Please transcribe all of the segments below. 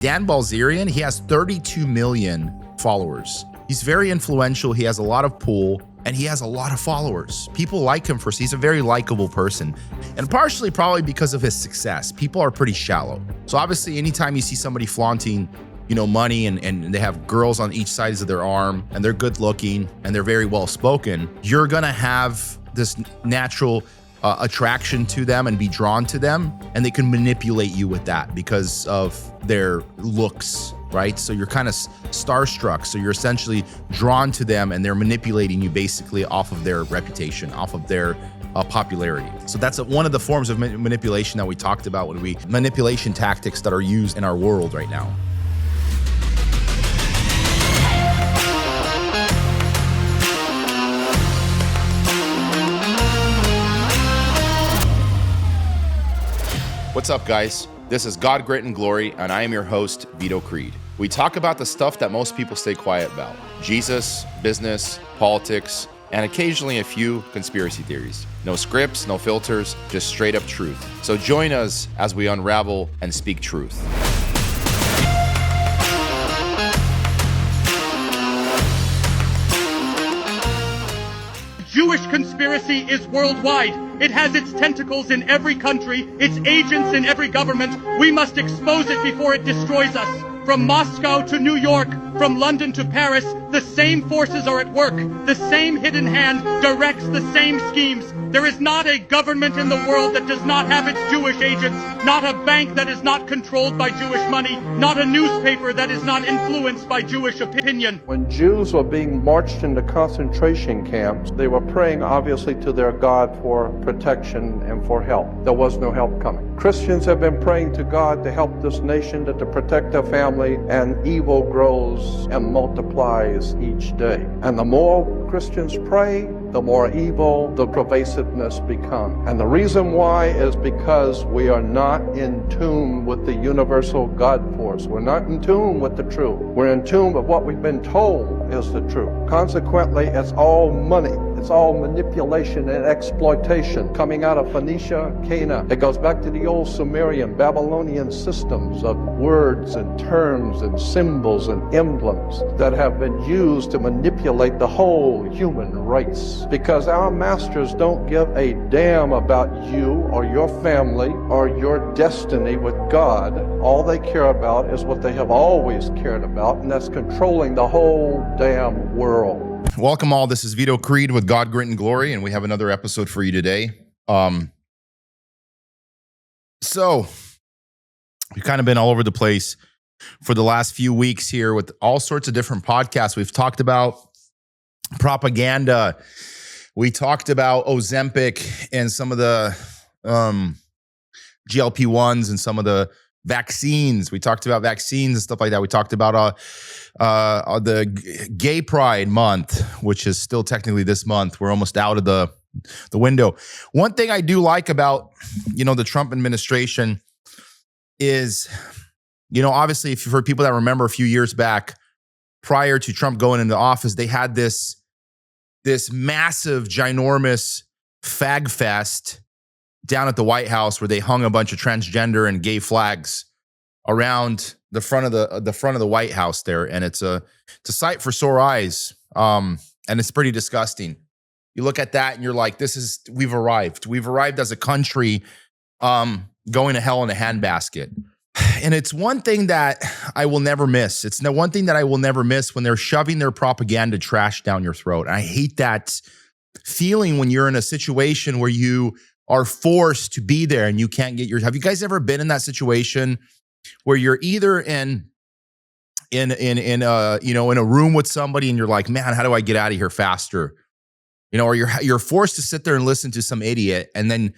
Dan Bilzerian, he has 32 million followers. He's very influential. He has a lot of pull and he has a lot of followers. People like him for, he's a very likable person. And partially probably because of his success. People are pretty shallow. So obviously anytime you see somebody flaunting, money and they have girls on each sides of their arm and they're good looking and they're very well spoken, you're gonna have this natural attraction to them and be drawn to them, and they can manipulate you with that because of their looks, right? So you're kind of starstruck. So you're essentially drawn to them and they're manipulating you basically off of their reputation, off of their popularity. So that's one of the forms of manipulation that we talked about when manipulation tactics that are used in our world right now. What's up, guys? This is God, Grit, and Glory, and I am your host, Vito Creed. We talk about the stuff that most people stay quiet about: Jesus, business, politics, and occasionally a few conspiracy theories. No scripts, no filters, just straight up truth. So join us as we unravel and speak truth. Jewish conspiracy is worldwide. It has its tentacles in every country, its agents in every government. We must expose it before it destroys us. From Moscow to New York, from London to Paris, the same forces are at work. The same hidden hand directs the same schemes. There is not a government in the world that does not have its Jewish agents, not a bank that is not controlled by Jewish money, not a newspaper that is not influenced by Jewish opinion. When Jews were being marched into concentration camps, they were praying obviously to their God for protection and for help. There was no help coming. Christians have been praying to God to help this nation, to protect their family, and evil grows and multiplies each day. And the more Christians pray, the more evil the pervasiveness becomes. And the reason why is because we are not in tune with the universal God force. We're not in tune with the truth. We're in tune with what we've been told is the truth. Consequently, it's all money. It's all manipulation and exploitation coming out of Phoenicia, Canaan. It goes back to the old Sumerian, Babylonian systems of words and terms and symbols and emblems that have been used to manipulate the whole human race. Because our masters don't give a damn about you or your family or your destiny with God. All they care about is what they have always cared about, and that's controlling the whole damn world. Welcome all. This is Vito Creed with God, Grit, and Glory, and we have another episode for you today. So we've kind of been all over the place for the last few weeks here with all sorts of different podcasts. We've talked about propaganda. We talked about Ozempic and some of the GLP-1s and some of the vaccines. We talked about vaccines and stuff like that. We talked about the Gay Pride Month, which is still technically this month. We're almost out of the window. One thing I do like about, the Trump administration is, obviously for people that remember a few years back, prior to Trump going into office, they had this massive, ginormous fag fest down at the White House where they hung a bunch of transgender and gay flags around the front of the White House there, and it's a sight for sore eyes, and it's pretty disgusting. You look at that and you're like, we've arrived as a country, going to hell in a handbasket. And it's one thing that I will never miss. It's the one thing that I will never miss when they're shoving their propaganda trash down your throat. And I hate that feeling when you're in a situation where you are forced to be there and you can't get have you guys ever been in that situation where you're either in a room with somebody and you're like, man, how do I get out of here faster? Or you're forced to sit there and listen to some idiot and then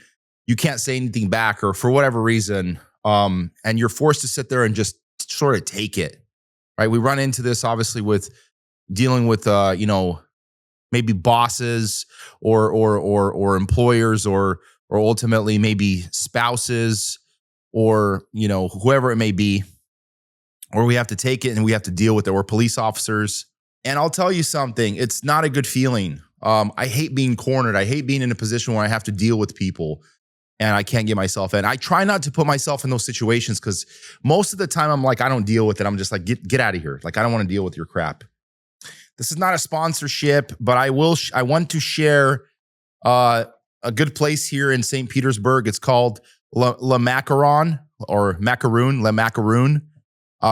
you can't say anything back, or for whatever reason, and you're forced to sit there and just sort of take it, right? We run into this obviously with dealing with maybe bosses or employers or ultimately maybe spouses or whoever it may be, or we have to take it and we have to deal with it, or police officers. And I'll tell you something, it's not a good feeling. I hate being cornered. I hate being in a position where I have to deal with people. and I can't get myself in. I try not to put myself in those situations because most of the time I'm like, I don't deal with it. I'm just like, get out of here. Like, I don't want to deal with your crap. This is not a sponsorship, but I want to share a good place here in St. Petersburg. It's called Le Macaron or Macaroon, Le Macaroon,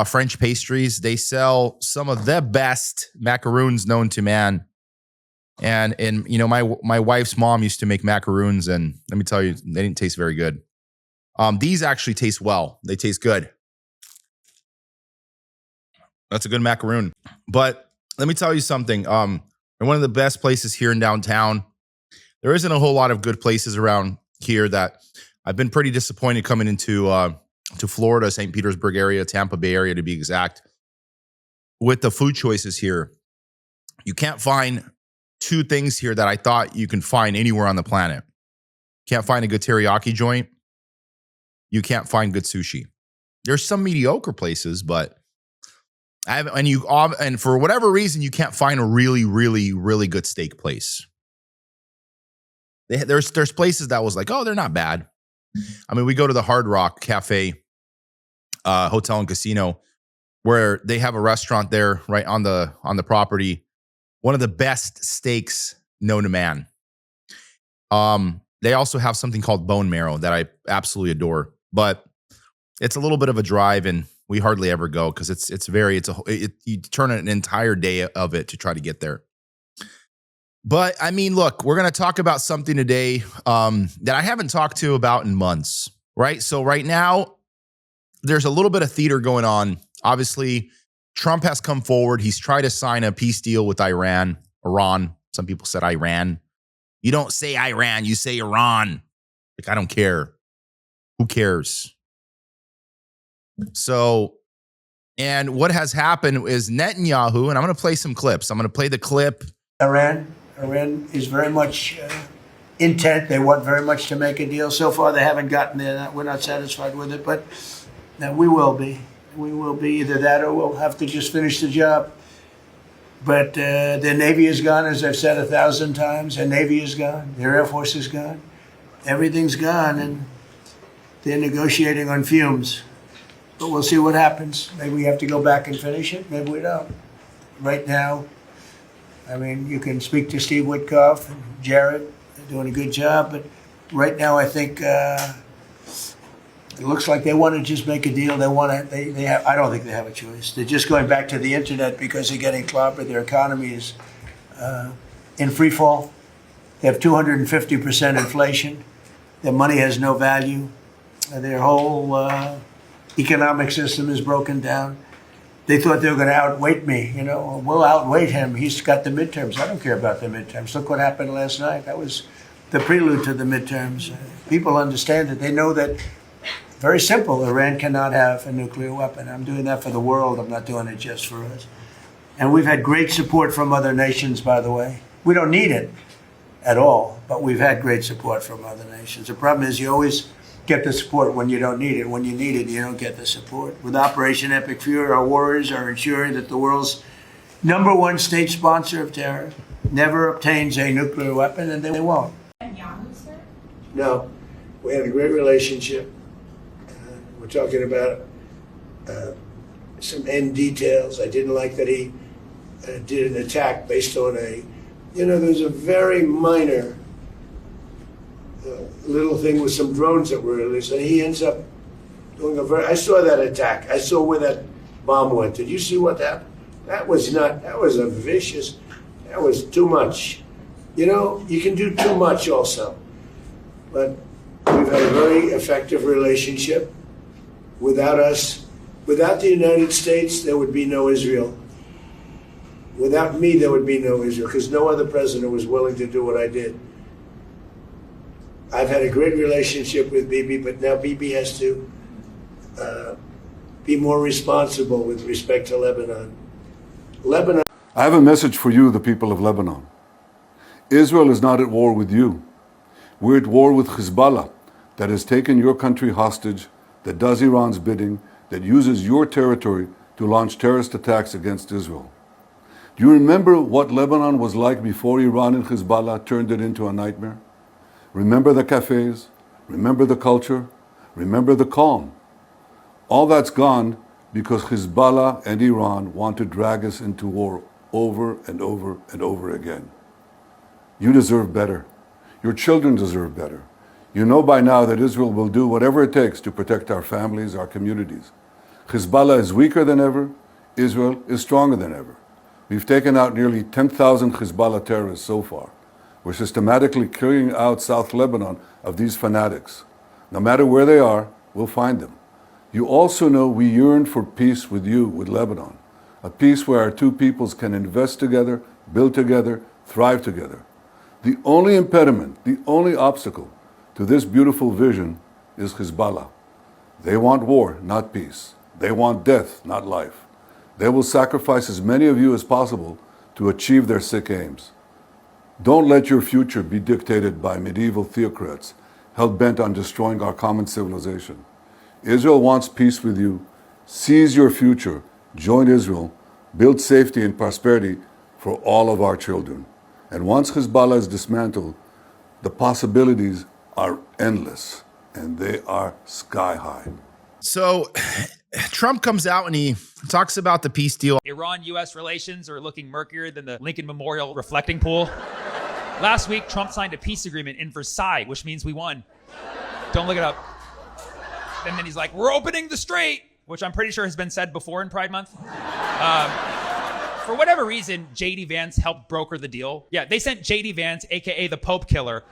French pastries. They sell some of the best macaroons known to man. And you know, my wife's mom used to make macaroons, and let me tell you, they didn't taste very good. These actually taste well. They taste good. That's a good macaroon. But let me tell you something. One of the best places here in downtown. There isn't a whole lot of good places around here that I've been pretty disappointed coming into to Florida, St. Petersburg area, Tampa Bay area to be exact, with the food choices here. You can't find two things here that I thought you can find anywhere on the planet. Can't find a good teriyaki joint. You can't find good sushi. There's some mediocre places, but and for whatever reason, you can't find a really, really, really good steak place. There's places that was like, oh, they're not bad. I mean, we go to the Hard Rock Cafe, Hotel and Casino, where they have a restaurant there right on the property. One of the best steaks known to man. They also have something called bone marrow that I absolutely adore, but it's a little bit of a drive, and we hardly ever go because you turn an entire day of it to try to get there. But I mean, look, we're going to talk about something today that I haven't talked to about in months, right? So right now, there's a little bit of theater going on. Obviously, Trump has come forward. He's tried to sign a peace deal with Iran. Some people said Iran. You don't say Iran, you say Iran. Like, I don't care. Who cares? So, and what has happened is Netanyahu, and I'm going to play some clips. I'm going to play the clip. Iran is very much intent. They want very much to make a deal. So far, they haven't gotten there. We're not satisfied with it, but we will be. We will be either that or we'll have to just finish the job. But their Navy is gone, as I've said 1,000 times. Their Navy is gone. Their Air Force is gone. Everything's gone, and they're negotiating on fumes. But we'll see what happens. Maybe we have to go back and finish it. Maybe we don't. Right now, I mean, you can speak to Steve Witkoff and Jared. They're doing a good job. But right now, I think it looks like they want to just make a deal. I don't think they have a choice. They're just going back to the internet because they're getting clobbered. Their economy is in free fall. They have 250% inflation. Their money has no value. Their whole economic system is broken down. They thought they were going to outweight me. You know, we'll outweight him. He's got the midterms. I don't care about the midterms. Look what happened last night. That was the prelude to the midterms. People understand it. They know that. Very simple. Iran cannot have a nuclear weapon. I'm doing that for the world. I'm not doing it just for us. And we've had great support from other nations, by the way. We don't need it at all, but we've had great support from other nations. The problem is you always get the support when you don't need it. When you need it, you don't get the support. With Operation Epic Fury, our warriors are ensuring that the world's #1 state sponsor of terror never obtains a nuclear weapon, and they won't. Netanyahu, sir? No. We had a great relationship. We're talking about some end details. I didn't like that he did an attack based on there's a very minor little thing with some drones that were released, and he ends up doing I saw that attack. I saw where that bomb went. Did you see what happened? That was too much. You know, you can do too much also. But we've had a very effective relationship. Without us, without the United States, there would be no Israel. Without me, there would be no Israel, because no other president was willing to do what I did. I've had a great relationship with Bibi, but now Bibi has to be more responsible with respect to Lebanon. I have a message for you, the people of Lebanon. Israel is not at war with you. We're at war with Hezbollah, that has taken your country hostage, that does Iran's bidding, that uses your territory to launch terrorist attacks against Israel. Do you remember what Lebanon was like before Iran and Hezbollah turned it into a nightmare? Remember the cafes? remember the culture, remember the calm. All that's gone because Hezbollah and Iran want to drag us into war over and over and over again. You deserve better. Your children deserve better. You know by now that Israel will do whatever it takes to protect our families, our communities. Hezbollah is weaker than ever. Israel is stronger than ever. We've taken out nearly 10,000 Hezbollah terrorists so far. We're systematically clearing out South Lebanon of these fanatics. No matter where they are, we'll find them. You also know we yearn for peace with you, with Lebanon. A peace where our two peoples can invest together, build together, thrive together. The only impediment, the only obstacle to this beautiful vision is Hezbollah. They want war, not peace. They want death, not life. They will sacrifice as many of you as possible to achieve their sick aims. Don't let your future be dictated by medieval theocrats hell-bent on destroying our common civilization. Israel wants peace with you. Seize your future. Join Israel. Build safety and prosperity for all of our children. And once Hezbollah is dismantled, the possibilities are endless, and they are sky high. So Trump comes out and he talks about the peace deal. Iran-U.S. relations are looking murkier than the Lincoln Memorial reflecting pool. Last week, Trump signed a peace agreement in Versailles, which means we won. Don't look it up. And then he's like, we're opening the strait, which I'm pretty sure has been said before in Pride Month. For whatever reason, J.D. Vance helped broker the deal. Yeah, they sent J.D. Vance, a.k.a. the Pope Killer,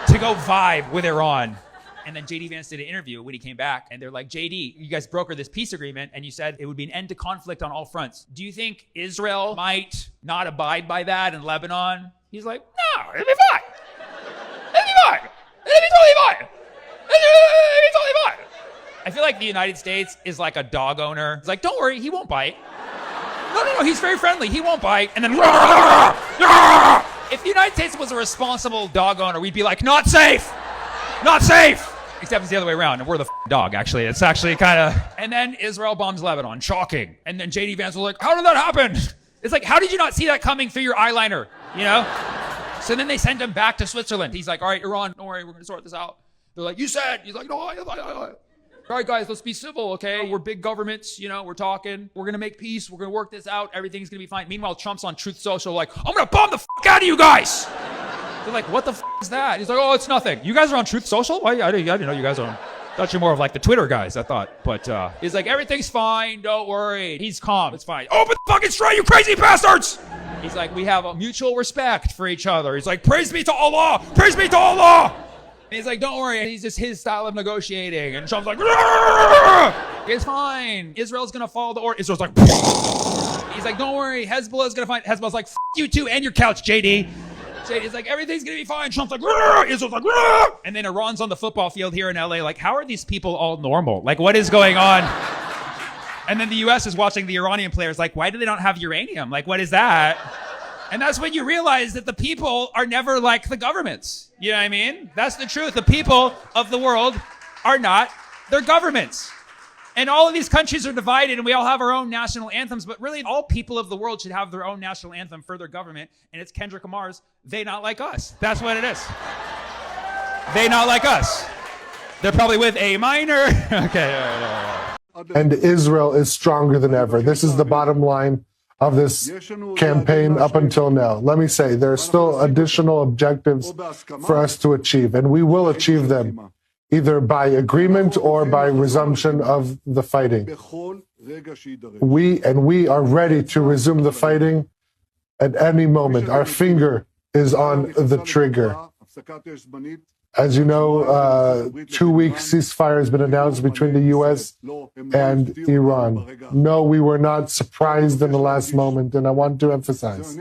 to go vibe with Iran. And then J.D. Vance did an interview when he came back, and they're like, J.D., you guys brokered this peace agreement, and you said it would be an end to conflict on all fronts. Do you think Israel might not abide by that in Lebanon? He's like, no, it'll be fine. It'll be fine. It'll be totally fine. It'll be totally fine. I feel like the United States is like a dog owner. It's like, don't worry, he won't bite. No, he's very friendly. He won't bite. And then, if the United States was a responsible dog owner, we'd be like, not safe. Not safe. Except it's the other way around, and we're the dog, actually. It's actually kind of... And then Israel bombs Lebanon. Shocking. And then J.D. Vance was like, how did that happen? It's like, how did you not see that coming through your eyeliner? You know? So then they send him back to Switzerland. He's like, all right, Iran, don't worry, we're going to sort this out. They're like, you said. He's like, no. All right, guys, let's be civil, okay? We're big governments, you know, we're talking. We're going to make peace. We're going to work this out. Everything's going to be fine. Meanwhile, Trump's on Truth Social like, I'm going to bomb the out of you guys. They're like, what the is that? He's like, oh, it's nothing. You guys are on Truth Social? Why? I didn't know you guys are on. I thought you're more of like the Twitter guys, I thought. But he's like, everything's fine. Don't worry. He's calm. It's fine. Open the fucking strait, you crazy bastards! He's like, we have a mutual respect for each other. He's like, praise be to Allah! Praise be to Allah! And he's like, don't worry. He's just his style of negotiating. And Trump's like, it's fine. Israel's going to follow the order. Israel's like, he's like, don't worry. Hezbollah's going to find. Hezbollah's like, you too and your couch, JD. JD's like, everything's going to be fine. Trump's like, Israel's like, and then Iran's on the football field here in LA. Like, how are these people all normal? Like, what is going on? And then the US is watching the Iranian players like, why do they not have uranium? Like, what is that? And that's when you realize that the people are never like the governments. You know what I mean? That's the truth. The people of the world are not their governments. And all of these countries are divided and we all have our own national anthems, but really all people of the world should have their own national anthem for their government. And it's Kendrick Lamar's They Not Like Us. That's what it is. They Not Like Us. They're probably with A minor. Okay. All right. And Israel is stronger than ever. This is the bottom line of this campaign up until now. Let me say, there are still additional objectives for us to achieve, and we will achieve them either by agreement or by resumption of the fighting. We are ready to resume the fighting at any moment. Our finger is on the trigger. As you know, 2-week ceasefire has been announced between the U.S. and Iran. No, we were not surprised in the last moment, and I want to emphasize,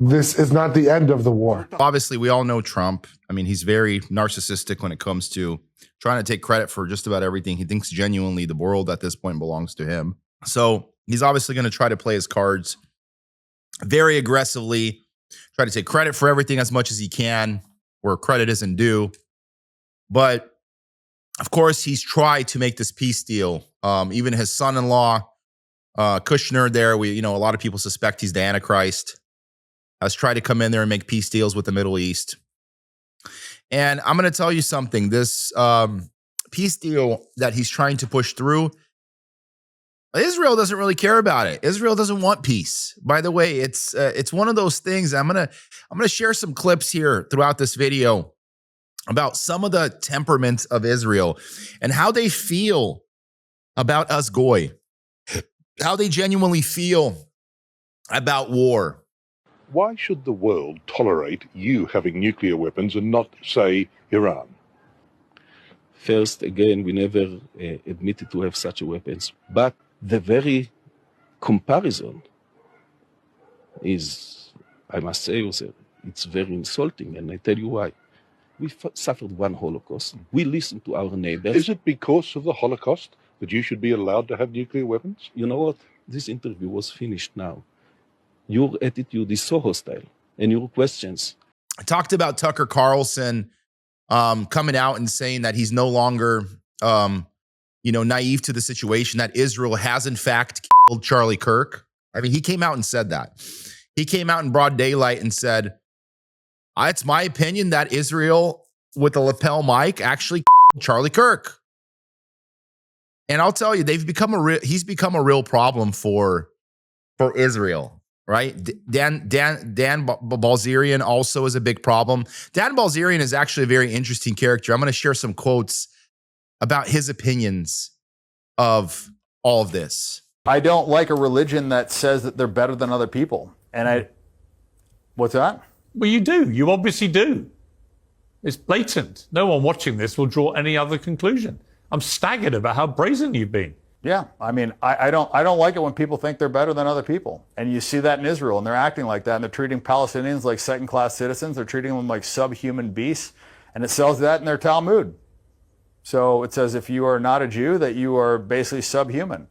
this is not the end of the war. Obviously, we all know Trump. I mean, he's very narcissistic when it comes to trying to take credit for just about everything. He thinks genuinely the world at this point belongs to him. So he's obviously going to try to play his cards very aggressively, try to take credit for everything as much as he can, where credit isn't due. But of course, he's tried to make this peace deal. Even his son-in-law, Kushner there, a lot of people suspect he's the Antichrist, has tried to come in there and make peace deals with the Middle East. And I'm going to tell you something. This peace deal that he's trying to push through, Israel doesn't really care about it. Israel doesn't want peace. By the way, it's one of those things. I'm gonna share some clips here throughout this video about some of the temperaments of Israel and how they feel about us goy, how they genuinely feel about war. Why should the world tolerate you having nuclear weapons and not, say, Iran? First, again, we never admitted to have such weapons, but the very comparison is, I must say, it's very insulting, and I tell you why. We suffered one Holocaust. We listened to our neighbors. Is it because of the Holocaust that you should be allowed to have nuclear weapons? You know what? This interview was finished now. Your attitude is so hostile, and your questions. I talked about Tucker Carlson coming out and saying that he's no longer naive to the situation, that Israel has in fact killed Charlie Kirk. I mean, he came out and said that. He came out in broad daylight and said, it's my opinion that Israel with a lapel mic actually killed Charlie Kirk. And I'll tell you, he's become a real problem for Israel, right? Dan Bilzerian also is a big problem. Dan Bilzerian is actually a very interesting character. I'm going to share some quotes about his opinions of all of this. I don't like a religion that says that they're better than other people. And what's that? Well, you do. You obviously do. It's blatant. No one watching this will draw any other conclusion. I'm staggered about how brazen you've been. Yeah, I mean, I don't like it when people think they're better than other people. And you see that in Israel, and they're acting like that, and they're treating Palestinians like second-class citizens. They're treating them like subhuman beasts, and it sells that in their Talmud. So it says if you are not a Jew, that you are basically subhuman.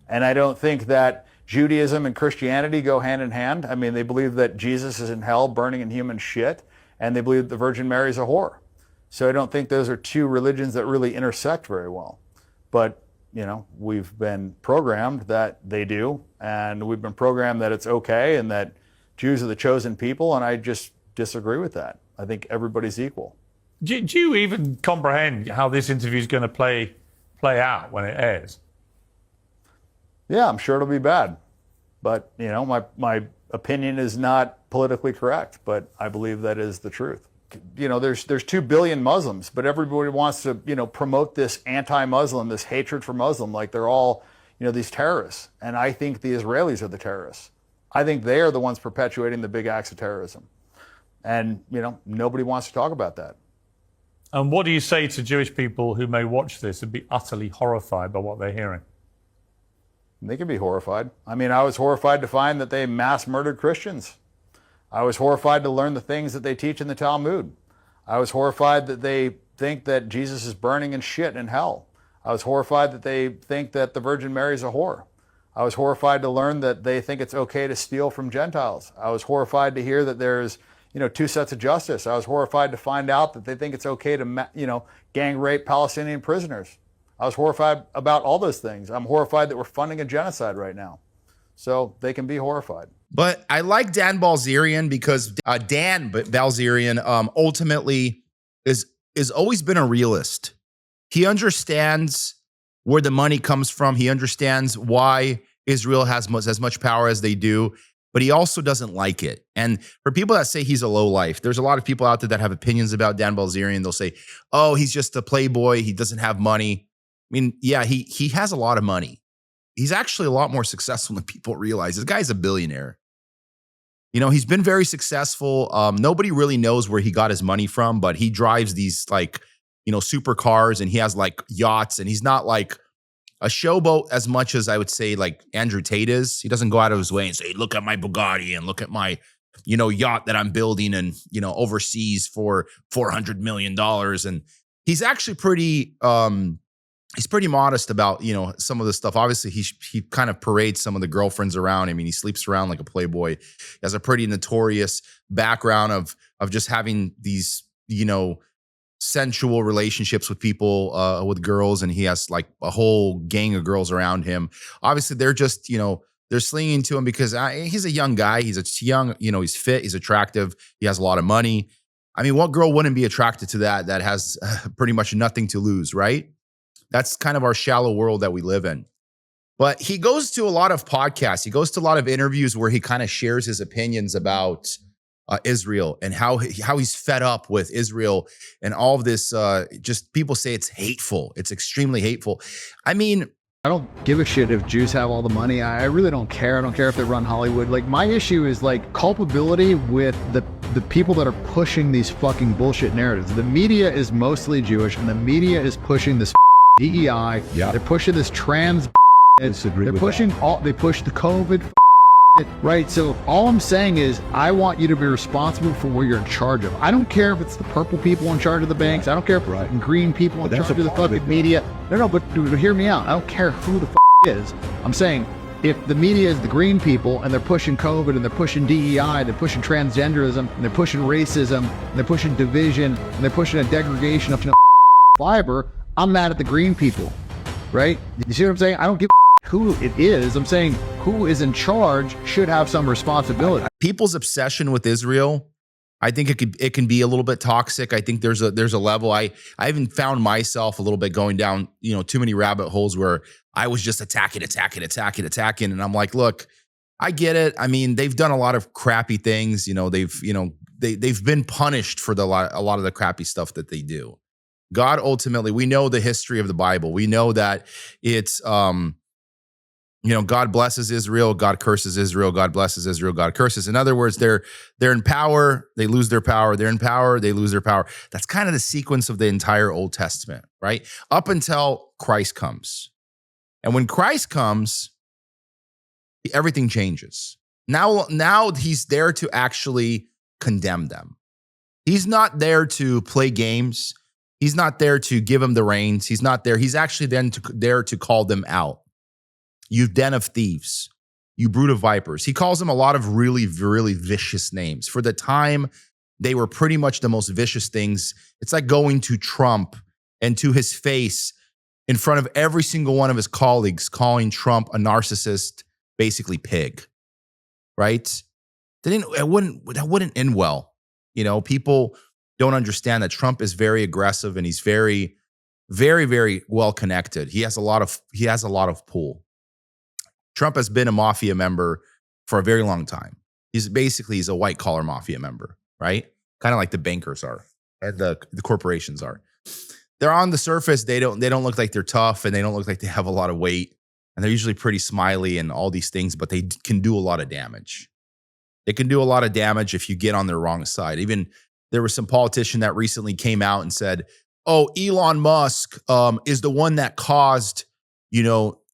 And I don't think that Judaism and Christianity go hand in hand. I mean, they believe that Jesus is in hell burning in human shit, and they believe the Virgin Mary is a whore. So I don't think those are two religions that really intersect very well. But, we've been programmed that they do, and we've been programmed that it's okay and that Jews are the chosen people, and I just disagree with that. I think everybody's equal. Do you even comprehend how this interview is going to play out when it airs? Yeah, I'm sure it'll be bad. But, my opinion is not politically correct, but I believe that is the truth. There's 2 billion Muslims, but everybody wants to, promote this anti-Muslim, this hatred for Muslim, like they're all, these terrorists. And I think the Israelis are the terrorists. I think they are the ones perpetuating the big acts of terrorism. And, nobody wants to talk about that. And what do you say to Jewish people who may watch this and be utterly horrified by what they're hearing? They can be horrified. I mean, I was horrified to find that they mass murdered Christians. I was horrified to learn the things that they teach in the Talmud. I was horrified that they think that Jesus is burning in shit in hell. I was horrified that they think that the Virgin Mary is a whore. I was horrified to learn that they think it's okay to steal from Gentiles. I was horrified to hear that there's, 2 sets of justice. I was horrified to find out that they think it's okay to, gang rape Palestinian prisoners. I was horrified about all those things. I'm horrified that we're funding a genocide right now. So they can be horrified. But I like Dan Bilzerian because Dan Bilzerian ultimately is always been a realist. He understands where the money comes from. He understands why Israel has as much power as they do, but he also doesn't like it. And for people that say he's a lowlife, there's a lot of people out there that have opinions about Dan Bilzerian. They'll say, oh, he's just a playboy. He doesn't have money. I mean, yeah, he has a lot of money. He's actually a lot more successful than people realize. This guy's a billionaire. He's been very successful. Nobody really knows where he got his money from, but he drives these super cars, and he has like yachts, and he's not like a showboat as much as I would say like Andrew Tate is. He doesn't go out of his way and say, look at my Bugatti and look at my, yacht that I'm building and, overseas for $400 million. And he's actually pretty, he's pretty modest about, some of the stuff. Obviously, he kind of parades some of the girlfriends around. I mean, he sleeps around like a playboy. He has a pretty notorious background of just having these, sensual relationships with people, with girls. And he has like a whole gang of girls around him. Obviously, they're just, they're slinging to him because he's a young guy. He's he's fit. He's attractive. He has a lot of money. I mean, what girl wouldn't be attracted to that has pretty much nothing to lose, right? That's kind of our shallow world that we live in. But he goes to a lot of podcasts. He goes to a lot of interviews where he kind of shares his opinions about Israel and how he's fed up with Israel and all of this. Just people say it's hateful. It's extremely hateful. I mean, I don't give a shit if Jews have all the money. I really don't care. I don't care if they run Hollywood. Like, my issue is like culpability with the people that are pushing these fucking bullshit narratives. The media is mostly Jewish, and the media is pushing this DEI. Yeah. They're pushing this trans. They're pushing they push the COVID. Right, so all I'm saying is I want you to be responsible for what you're in charge of. I don't care if it's the purple people in charge of the banks. I don't care if it's green people in charge of the fucking media. No, but dude, hear me out. I don't care who the is. I'm saying if the media is the green people and they're pushing COVID and they're pushing DEI, they're pushing transgenderism and they're pushing racism and they're pushing division and they're pushing a degradation of fiber, I'm mad at the green people, right? You see what I'm saying? I don't give who it is. I'm saying who is in charge should have some responsibility. People's obsession with Israel, I think it can be a little bit toxic. I think there's a level. I even found myself a little bit going down, too many rabbit holes where I was just attacking. And I'm like, look, I get it. I mean, they've done a lot of crappy things. They've been punished for a lot of the crappy stuff that they do. God, ultimately, we know the history of the Bible. We know that it's, God blesses Israel, God curses Israel, God blesses Israel, God curses. In other words, they're in power, they lose their power. They're in power, they lose their power. That's kind of the sequence of the entire Old Testament, right? Up until Christ comes. And when Christ comes, everything changes. Now he's there to actually condemn them. He's not there to play games. He's not there to give them the reins. He's not there. He's actually there to call them out. You den of thieves, you brood of vipers. He calls them a lot of really, really vicious names. For the time, they were pretty much the most vicious things. It's like going to Trump and to his face in front of every single one of his colleagues, calling Trump a narcissist, basically pig, right? That wouldn't end well. People don't understand that Trump is very aggressive and he's very, very, very well connected. He has a lot of pull. Trump has been a mafia member for a very long time. He's a white collar mafia member, right? Kind of like the bankers are and the corporations are. They're on the surface. They don't look like they're tough and they don't look like they have a lot of weight. And they're usually pretty smiley and all these things, but they can do a lot of damage. They can do a lot of damage if you get on their wrong side. Even there was some politician that recently came out and said, oh, Elon Musk is the one that caused,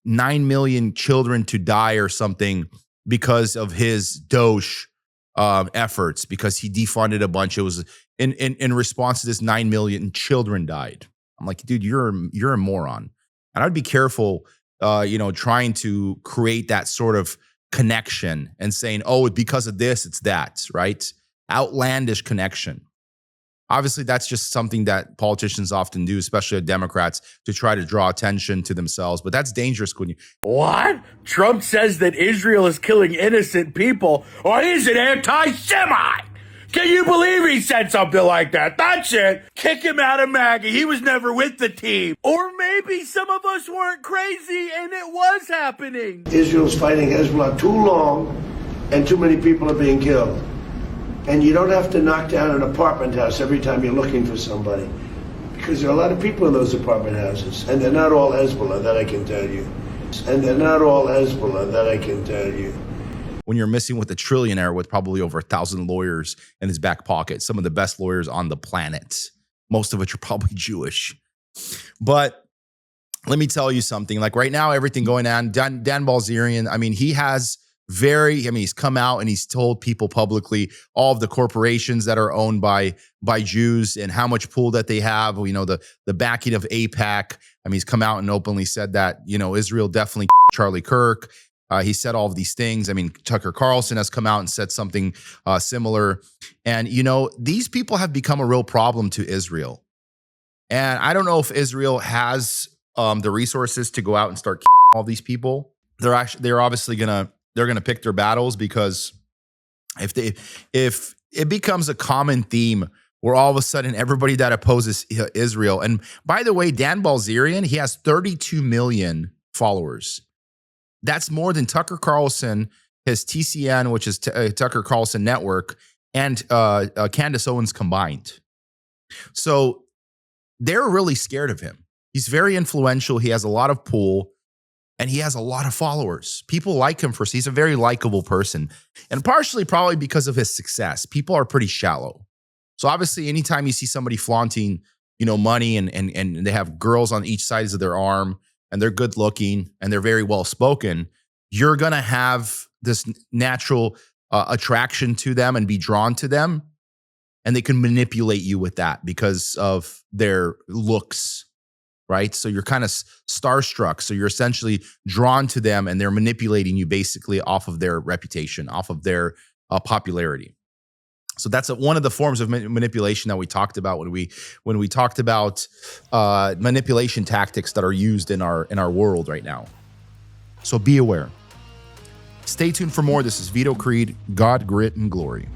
9 million children to die or something because of his Doge efforts, because he defunded a bunch. It was in response to this 9 million children died. I'm like, dude, you're a moron. And I'd be careful, trying to create that sort of connection and saying, oh, because of this, it's that, right? Outlandish connection. Obviously, that's just something that politicians often do, especially Democrats, to try to draw attention to themselves. But that's dangerous when you... What? Trump says that Israel is killing innocent people, or he's an anti-Semite. Can you believe he said something like that? That's it. Kick him out of MAGA. He was never with the team. Or maybe some of us weren't crazy and it was happening. Israel's fighting Hezbollah too long and too many people are being killed. And you don't have to knock down an apartment house every time you're looking for somebody, because there are a lot of people in those apartment houses, and they're not all Hezbollah, that I can tell you. When you're messing with a trillionaire with probably over 1,000 lawyers in his back pocket, some of the best lawyers on the planet, most of which are probably Jewish. But let me tell you something. Like right now, everything going on, Dan Bilzerian, he's come out and he's told people publicly all of the corporations that are owned by Jews and how much pull that they have, the backing of AIPAC. He's come out and openly said that, Israel definitely Charlie Kirk. He said all of these things. Tucker Carlson has come out and said something similar. And, these people have become a real problem to Israel. And I don't know if Israel has the resources to go out and start all these people. They're obviously they're going to pick their battles, because if it becomes a common theme where all of a sudden everybody that opposes Israel, and by the way, Dan Bilzerian, he has 32 million followers. That's more than Tucker Carlson, his TCN, which is Tucker Carlson Network, and Candace Owens combined. So they're really scared of him. He's very influential. He has a lot of pull, and he has a lot of followers. People like him he's a very likable person, and partially probably because of his success. People are pretty shallow. So obviously, anytime you see somebody flaunting, money and they have girls on each sides of their arm, and they're good looking and they're very well spoken, you're gonna have this natural attraction to them and be drawn to them, and they can manipulate you with that because of their looks, right? So you're kind of starstruck. So you're essentially drawn to them, and they're manipulating you basically off of their reputation, off of their popularity. So that's one of the forms of manipulation that we talked about when we talked about manipulation tactics that are used in our world right now. So be aware. Stay tuned for more. This is Vito Creed, God, Grit, and Glory.